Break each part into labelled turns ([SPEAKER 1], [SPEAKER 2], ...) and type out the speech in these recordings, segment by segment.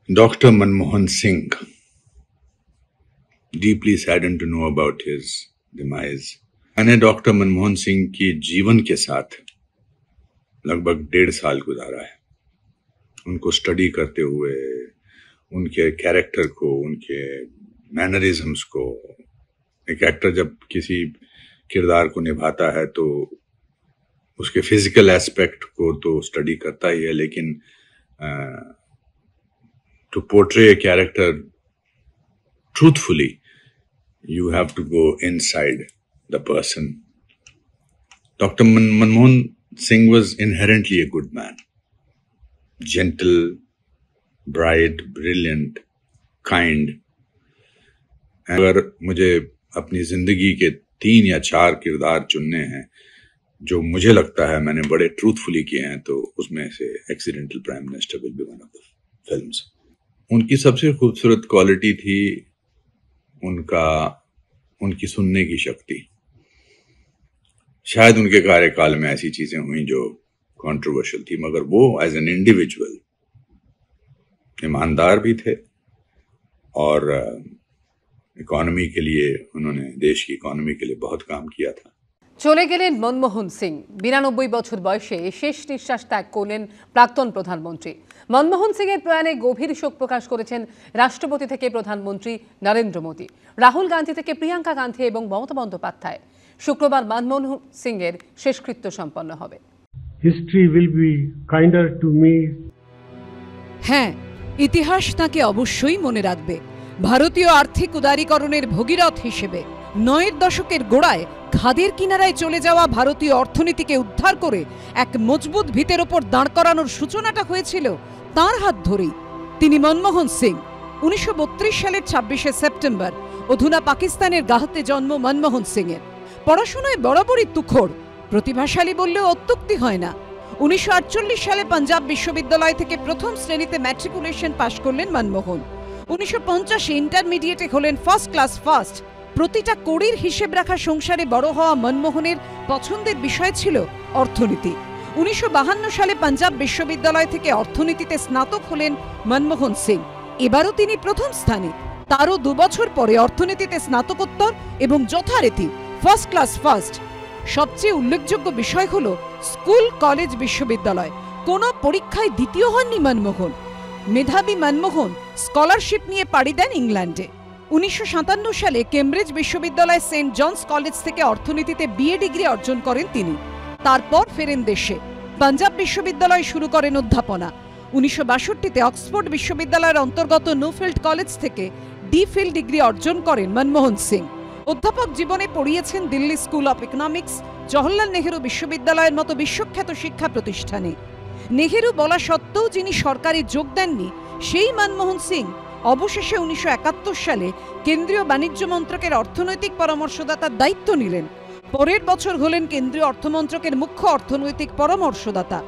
[SPEAKER 1] Dr. Manmohan Singh, deeply saddened to know about his demise. मैंने doctor Manmohan Singh की जीवन के साथ लगभग 1.5 साल गुजारा है, उनको स्टडी करते हुए, उनके कैरेक्टर को, उनके मैनरिज्म्स को। एक एक्टर जब किसी किरदार को निभाता है तो उसके फिजिकल एस्पेक्ट को तो स्टडी करता ही है, लेकिन to portray a character truthfully, you have to go inside the person. Dr. Manmohan Singh was inherently a good man. Gentle, bright, brilliant, kind. अगर मुझे अपनी जिंदगी के 3 या 4 किरदार चुनने हैं जो मुझे लगता है मैंने बड़े ट्रूथफुली किए हैं, तो उसमें से accidental prime minister will be one of the films. उनकी सबसे खूबसूरत क्वालिटी थी उनकी सुनने की शक्ति। शायद उनके कार्यकाल में ऐसी चीजें हुई जो कंट्रोवर्शियल थी, मगर वो एज एन इंडिविजुअल ईमानदार भी थे और इकोनॉमी के लिए, उन्होंने देश की इकोनॉमी के लिए बहुत काम किया था।
[SPEAKER 2] চলে গেলেন মনমোহন সিং। 92 বছর বয়সে শেষ নিঃশ্বাস ত্যাগ করলেন প্রাক্তন প্রধানমন্ত্রী। মনমোহন সিং এর প্রয়াণে গভীর শোক প্রকাশ করেছেন রাষ্ট্রপতি থেকে প্রধানমন্ত্রী নরেন্দ্র মোদী, রাহুল গান্ধী থেকে প্রিয়াঙ্কা গান্ধী এবং মমতা বন্দ্যোপাধ্যায়। শুক্রবার মনমোহন সিং এর শেষকৃত্য সম্পন্ন হবে।
[SPEAKER 3] History will be kinder to me.
[SPEAKER 4] হ্যাঁ, ইতিহাস তাকে অবশ্যই মনে রাখবে ভারতীয় আর্থিক উদারীকরণের ভগীরথ হিসেবে। 9 দশকের গোড়ায় খাদের কিনারায় চলে যাওয়া ভারতীয় অর্থনীতিকে উদ্ধার করে এক মজবুত ভিতের ওপর দাঁড় করানোর সূচনাটা হয়েছিল তাঁর হাত ধরেই। তিনি মনমোহন সিং। 1932 সালের 26শে সেপ্টেম্বর অধুনা পাকিস্তানের গাহতে জন্ম মনমোহন সিং এর। পড়াশোনায় বরাবরই তুখোড়, প্রতিভাশালী বললেও অত্যুক্তি হয় না। 1948 সালে পাঞ্জাব বিশ্ববিদ্যালয় থেকে প্রথম শ্রেণীতে ম্যাট্রিকুলেশন পাশ করলেন মনমোহন। 1950 ইন্টারমিডিয়েটে হলেন ফার্স্ট ক্লাস ফার্স্ট। প্রতিটা কড়ির হিসেব রাখা সংসারে বড় হওয়া মনমোহনের পছন্দের বিষয় ছিল অর্থনীতি। 1952 সালে পাঞ্জাব বিশ্ববিদ্যালয় থেকে অর্থনীতিতে স্নাতক হলেন মনমোহন সিং। এবারও তিনি প্রথম স্থানে। তারও 2 বছর পরে অর্থনীতিতে স্নাতকোত্তর এবং যথারীতি ফার্স্ট ক্লাস ফার্স্ট। সবচেয়ে উল্লেখযোগ্য বিষয় হল স্কুল, কলেজ, বিশ্ববিদ্যালয় কোনো পরীক্ষায় দ্বিতীয় হননি মনমোহন। মেধাবী মনমোহন স্কলারশিপ নিয়ে পাড়ি দেন ইংল্যান্ডে। 1957 সালে কেমব্রিজ বিশ্ববিদ্যালয় সেন্ট জনস কলেজ থেকে অর্থনীতিতে বিএ ডিগ্রি অর্জন করেন তিনি। তারপর ফেরেন দেশে, পাঞ্জাব বিশ্ববিদ্যালয় শুরু করেন অধ্যাপনা। 1962তে অক্সফোর্ড বিশ্ববিদ্যালয়ের অন্তর্গত নিউফিল্ড কলেজ থেকে ডি.ফিল ডিগ্রি অর্জন করেন মনমোহন সিং। অধ্যাপক জীবনে পড়িয়েছেন Delhi school of economics, Jawaharlal Nehru বিশ্ববিদ্যালয়ের মতো বিশ্বখ্যাত শিক্ষা প্রতিষ্ঠানে। নেহেরু বলা সত্ত্বেও যিনি সরকারে যোগ দেননি, সেই মনমোহন সিং অবশেষে 1971 সালে কেন্দ্রীয় বাণিজ্য মন্ত্রকের অর্থনৈতিক পরামর্শদাতার দায়িত্ব নিলেন। পরের বছর হলেন কেন্দ্রীয় অর্থমন্ত্রকের মুখ্য অর্থনৈতিক পরামর্শদাতা।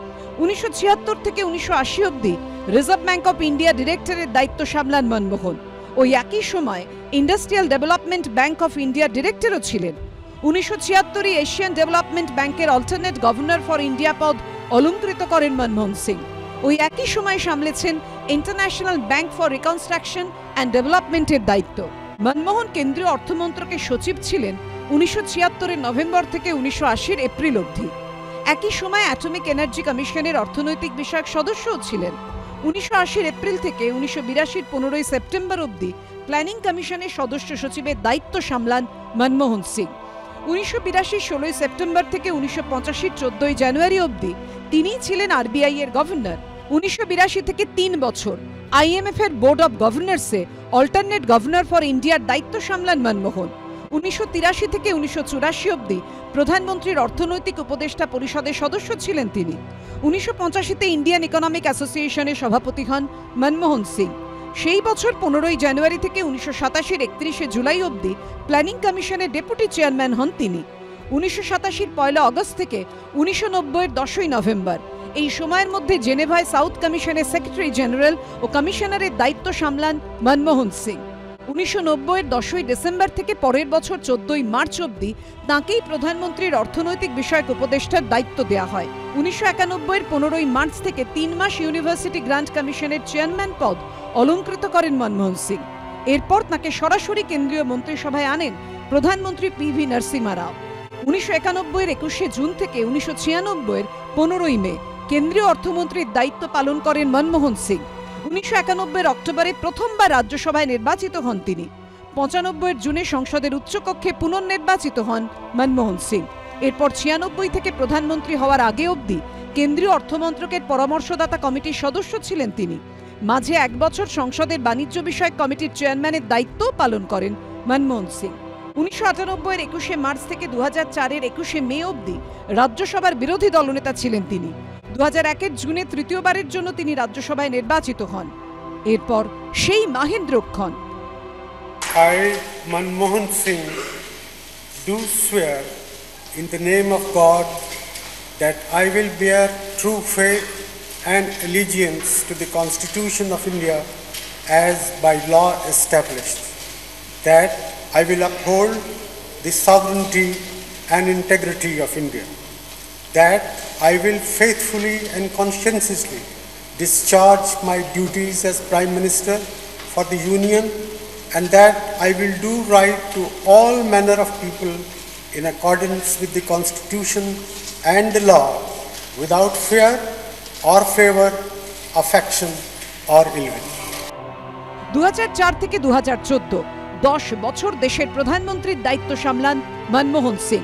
[SPEAKER 4] 1976 থেকে 1980 অবধি রিজার্ভ ব্যাংক অফ ইন্ডিয়া ডিরেক্টরের দায়িত্ব সামলান মনমোহন। ওই একই সময় industrial development bank of India ডিরেক্টরও ছিলেন। 1976 এশিয়ান ডেভেলপমেন্ট ব্যাংকের অল্টারনেট গভর্নর ফর ইন্ডিয়া পদ অলংকৃত করেন মনমোহন সিং। ওই একই সময় সামলেছেন international bank for reconstruction and ডেভেলপমেন্টের দায়িত্ব। মনমোহন কেন্দ্রীয় অর্থমন্ত্রকের সচিব ছিলেন 1976 নভেম্বর থেকে 1980 এপ্রিল অবধি। একই সময় অ্যাটমিক এনার্জি কমিশনের অর্থনৈতিক বিষয়ক সদস্যও ছিলেন। 1980 এপ্রিল থেকে 1982 15 সেপ্টেম্বর অবধি প্ল্যানিং কমিশনের সদস্য সচিবের দায়িত্ব সামলান মনমোহন সিং। 1982 16 সেপ্টেম্বর থেকে 1985 14 জানুয়ারি অবধি তিনিই ছিলেন আরবিআই এর গভর্নর। 1982 থেকে 3 বছর আইএমএফ এর বোর্ড অব গভর্নরসে অল্টারনেট গভর্নর ফর ইন্ডিয়ার দায়িত্ব সামলান মনমোহন। 1983 থেকে 1984 অবধি প্রধানমন্ত্রীর অর্থনৈতিক উপদেষ্টা পরিষদের সদস্য ছিলেন তিনি। 1985তে ইন্ডিয়ান ইকোনমিক অ্যাসোসিয়েশনের সভাপতি হন মনমোহন সিং। সেই বছর 15 জানুয়ারি থেকে 1987 31 জুলাই অবধি প্ল্যানিং কমিশনের ডেপুটি চেয়ারম্যান হন তিনি। 1987 1 আগস্ট থেকে 1990 10 নভেম্বর এই সময়ের মধ্যে জেনেভায় সাউথ কমিশনের সেক্রেটারি জেনারেল ও কমিশনারের দায়িত্ব সামলান মনমোহন সিং। 1990 10 ডিসেম্বর থেকে পরের বছর 14 মার্চ অবধি তাঁকেই প্রধানমন্ত্রীর অর্থনৈতিক বিষয়ক উপদেষ্টার দায়িত্ব দেওয়া হয়। 1991 15 মার্চ থেকে 3 মাস ইউনিভার্সিটি গ্রান্ট কমিশনের চেয়ারম্যান পদ অলংকৃত করেন মনমোহন সিং। এরপর তাকে সরাসরি কেন্দ্রীয় মন্ত্রিসভায় আনেন প্রধানমন্ত্রী পিভি নরসিমহা রাও। 1991-এর 21শে জুন থেকে 1996-এর 15ই মে কেন্দ্রীয় অর্থমন্ত্রীর দায়িত্ব পালন করেন মনমোহন সিং। 1991-এর অক্টোবরে প্রথমবার রাজ্যসভায় নির্বাচিত হন তিনি। 95-এর জুনে সংসদের উচ্চকক্ষে পুনর্নির্বাচিত হন মনমোহন সিং। এরপর 96 থেকে প্রধানমন্ত্রী হওয়ার আগে অবধি কেন্দ্রীয় অর্থমন্ত্রকের পরামর্শদাতা কমিটির সদস্য ছিলেন তিনি। মাঝে 1 বছর সংসদের বাণিজ্য বিষয়ক কমিটির চেয়ারম্যানের দায়িত্বও পালন করেন মনমোহন সিং। 1998-এর 21শে মার্চ থেকে 2004-এর 21শে মে অবধি রাজ্যসভার বিরোধী দলনেতা ছিলেন তিনি। 2001-এর জুনে তৃতীয়বারের জন্য তিনি রাজ্যসভায় নির্বাচিত হন। এরপর সেই মাহেন্দ্রক্ষণ।
[SPEAKER 5] I, Manmohan Singh, do swear in the name of God that I will bear true faith and allegiance to the Constitution of India as by law established, that I will uphold the sovereignty and integrity of India, that I will faithfully and conscientiously discharge my duties as Prime Minister for the Union, and that I will do right to all manner of people in accordance with the Constitution and the law, without fear or favor, affection or ill will.
[SPEAKER 4] 2004 থেকে 2014 10 বছর দেশের প্রধানমন্ত্রীর দায়িত্ব সামলান মনমোহন সিং।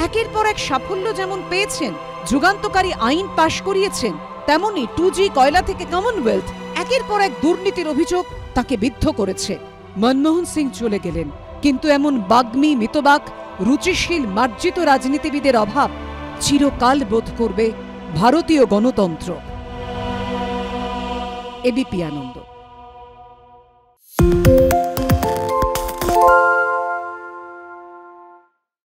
[SPEAKER 4] একের পর এক সাফল্য যেমন পেয়েছেন, যুগান্তকারী আইন পাশ করিয়েছেন, তেমনি 2G কয়লা থেকে কমনওয়েলথ, একের পর এক দুর্নীতির অভিযোগ তাকে বিদ্ধ করেছে। মনমোহন সিং চলে গেলেন, কিন্তু এমন বাগ্মী, মিতবাক, রুচিশীল, মার্জিত রাজনীতিবিদের অভাব চিরকাল বোধ করবে ভারতীয় গণতন্ত্র। এবিপি আনন্দ।